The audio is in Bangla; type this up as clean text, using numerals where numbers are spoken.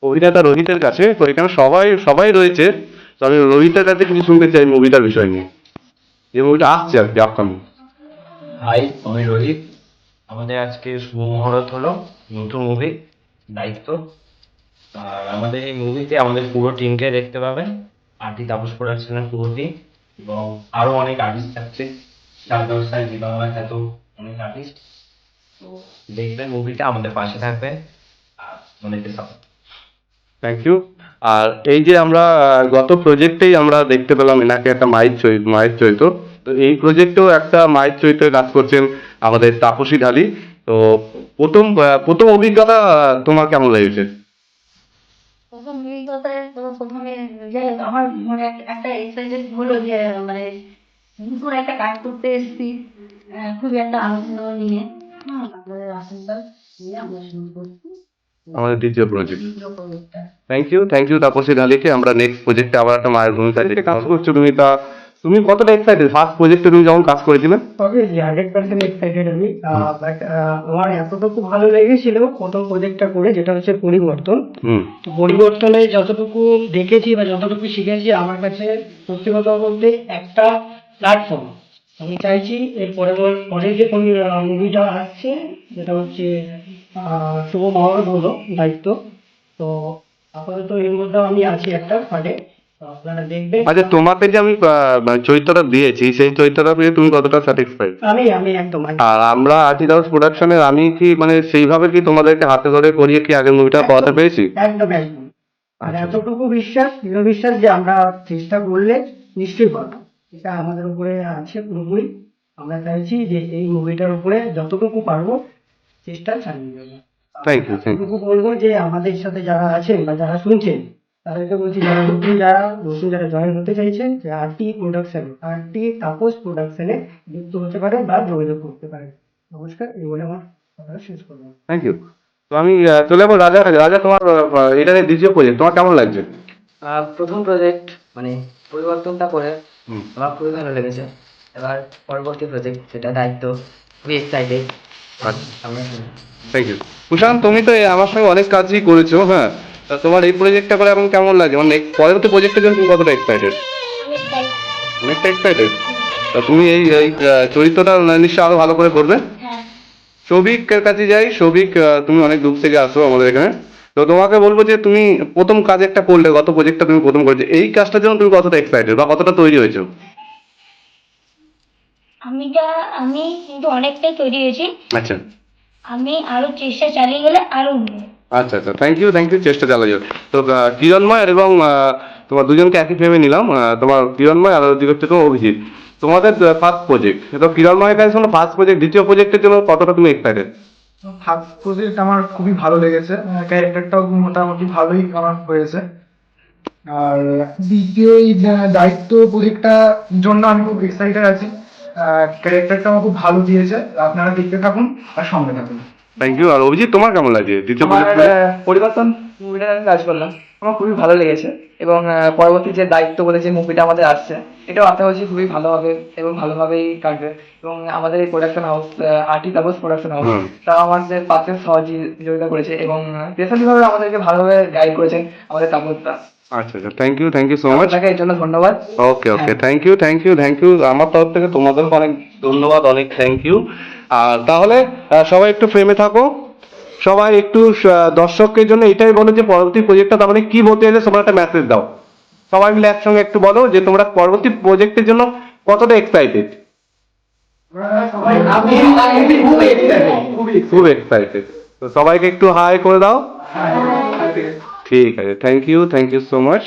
অভিনেতা রোহিতের কাছে। তো এখানে সবাই সবাই রয়েছে, তো আমি রোহিতের কাছে কিছু শুনতে চাই মুভিটার বিষয় নিয়ে, যে মুভিটা আসছে আর কি আপকামিং। হাই, আমি রোহিত। আমাদের আজকে শুভ মুহূর্ত হলো নতুন মুভি দায়িত্ব। আর আমাদের এই মুভিতে আমাদের পুরো টিমকে দেখতে পাবেন, আরতি তাপস প্রোডাকশনের পুরো টিম, এবং আরো অনেক আর্টিস্ট থাকছে, চার ব্যবসায় জি বাংলা খ্যাত অনেক আর্টিস্ট। তো দেখবেন মুভিটা, আমাদের পাশে থাকবেন আর অনেকে সাপোর্ট। Thank you. আর এই যে আমরা গত প্রজেক্টেই আমরা দেখতে পেলাম এনাকে একটা মায়ের চরিত্র, তো এই প্রজেক্টেও একটা মায়ের চরিত্রে কাজ করছেন আমাদের তাপসী ঢালি। তো প্রথম অভিজ্ঞতা তোমার কেমন লেগেছে? প্রথম অভিজ্ঞতায় তো প্রথমে যে আমার মানে একটা এক্সাইটেড হলো যে মানে নতুন একটা কাজ করতে এসেছি, খুবই একটা আনন্দ নিয়ে। আপনাদের আশীর্বাদ নিয়ে আমরা শুরু করছি আমাদের দ্বিতীয় প্রজেক্ট। দ্বিতীয় প্রজেক্টটা। থ্যাংক ইউ তাপসী ঢালিকে। আমরা নেক্সট প্রজেক্টে আবার একটা মায়ের ভূমিকা দেখতে কাজ করছো তুমি, তা তুমি কতটা এক্সাইটেড ফার্স্ট প্রজেক্টে তুমি যখন কাজ করেছিলে? তবে 100% এক্সাইটেড আমি, বাট আমার এতটুকু ভালো লেগেছিল প্রথম প্রজেক্টটা করে, যেটা হচ্ছে পরিবর্তন। হুম। তো পরিবর্তনে যতটুকু দেখেছি বা যতটুকু শিখেছি, আমার কাছে সত্যি কথা বলতে একটা প্ল্যাটফর্ম। আমি চাইছি এর পরে যে কোন মুভিটা আসছে, যেটা হচ্ছে শুভ মহরত হলো দায়িত্ব। তো আপাতত এর মধ্যে আমি আছি একটা পার্টে, তো আপনারা দেখবেন। আচ্ছা, তোমাকে যে আমি চরিত্রটা দিয়েছি, সেই চরিত্রটা পেয়ে তুমি কতটা স্যাটিসফাইড? আমি একদম আর আমরা আর্টিস্ট হাউস প্রোডাকশনের, আমি কি মানে সেইভাবে কি তোমাদেরকে হাতে ধরে করিয়ে কি আগের মুভিটা পাওয়াতে পেরেছি? একদম একদম। আর এতটুকু বিশ্বাস, দৃঢ় বিশ্বাস যে আমরা চেষ্টা করলে নিশ্চয়ই পারবো, এটা আমাদের উপরে আছে পুরোপুরি। আমরা চাইছি যে এই মুভিটার উপরে যতটুকু পারবো চেষ্টা চালিয়ে যাবো। Thank you. এতটুকু বলবো যে আমাদের সাথে যারা আছেন বা যারা শুনছেন, তাদেরকে বলছি, নতুন যারা জয়েন হতে চাইছেন, যে আরটি তাপস প্রোডাকশনে যুক্ত হতে পারেন বা যোগাযোগ করতে পারেন। নমস্কার, এই বলে আমার কথা শেষ করবো। Thank you. তো আমি চলে যাবো রাজা। রাজা, তোমার এটা নিয়ে দ্বিতীয় প্রজেক্ট, তোমার কেমন লাগছে? প্রথম প্রজেক্ট মানে পরিবর্তনটা করে হুম। আমার খুবই ভালো লেগেছে। এবার পরবর্তী প্রজেক্ট, সেটা দায়িত্ব, খুবই এক্সাইটেড। আচ্ছা, আমরা থ্যাংক ইউ। কুশান, তুমি তো আমার সঙ্গে অনেক কাজই করেছো, হ্যাঁ, তা তোমার এই প্রজেক্টটা করে এখন কেমন লাগে? মানে পরবর্তী প্রজেক্টের জন্য তুমি কতটা এক্সাইটেড? অনেকটা এক্সাইটেড। তা তুমি এই চরিত্রটা নিশ্চয়ই আরো ভালো করে করবে। হ্যাঁ, সৌভিকের কাছে যাই। সৌভিক, তুমি অনেক দূর থেকে আসো আমাদের এখানে, তো তোমাকে বলবো যে তুমি প্রথম কাজ একটা করলে, গত প্রজেক্টটা তুমি প্রথম করেছো, এই কাজটার জন্য তুমি কতটা এক্সাইটেড বা কতটা তৈরি হয়েছো? আমি কিন্তু অনেকটাই তৈরি হয়েছি। আচ্ছা আমি আরো চেষ্টা চালিয়ে গেলে আরো হবে। আচ্ছা আচ্ছা, থ্যাংক ইউ। চেষ্টা চালিয়ে যাও। তো কিরণময় এবং তোমার দুজনকে একই ফ্রেমে নিলাম। তোমার কিরণময় আর ওদিকে হচ্ছে তোমার অভিজিৎ, তোমাদের ফার্স্ট প্রজেক্ট। তো কিরণময়ের কাছে শোনো ফার্স্ট প্রজেক্ট, দ্বিতীয় প্রজেক্টের জন্য কতটা তুমি এক্সাইটেড? ফার্স্ট প্রজেক্ট আমার খুবই ভালো লেগেছে, ক্যারেক্টারটাও মোটামুটি ভালোই আমার হয়েছে। আর দ্বিতীয় এই দায়িত্ব প্রজেক্টটার জন্য আমি খুব এক্সাইটেড আছি। ক্যারেক্টারটা আমার খুব ভালো দিয়েছে, আপনারা দেখতে থাকুন আর সঙ্গে থাকুন। Thank you. আর অভিজিৎ, তোমার কেমন লাগছে দ্বিতীয় আমার প্রজেক্ট? পরিবর্তন মুভিটা আমি কাজ করলাম, আমার খুবই ভালো লেগেছে। এবং পরবর্তী যে দায়িত্ব বলে যে মুভিটা আমাদের আসছে, এটাও আশা করছি খুবই ভালো হবে এবং ভালোভাবেই কাটবে। এবং আমাদের এই production house, RT Tapas production house, hmm. তারা আমাদের পাশে সহযোগিতা করেছে এবং স্পেশালি ভাবে আমাদেরকে ভালোভাবে গাইড করেছেন আমাদের তাপসদা। আচ্ছা আচ্ছা, থ্যাংক ইউ সো মাচ। আপনাকে এর জন্য ধন্যবাদ। ওকে ওকে, থ্যাংক ইউ। আমার তরফ থেকে তোমাদেরকে অনেক ধন্যবাদ, অনেক থ্যাংক ইউ। আর তাহলে সবাই একটু ফ্রেমে থাকো। সবাই একটু দর্শকের জন্য এটাই বলো যে পরবর্তী প্রজেক্টটা তাহলে কি বলতে গেলে তোমরা একটা মেসেজ দাও। সবাই মিলে একসঙ্গে একটু বলো যে তোমরা পরবর্তী প্রজেক্টের জন্য কতটা এক্সাইটেড। খুব এক্সাইটেড। তো সবাইকে একটু হাই করে দাও। ঠিক আছে, থ্যাংক ইউ সো মাচ।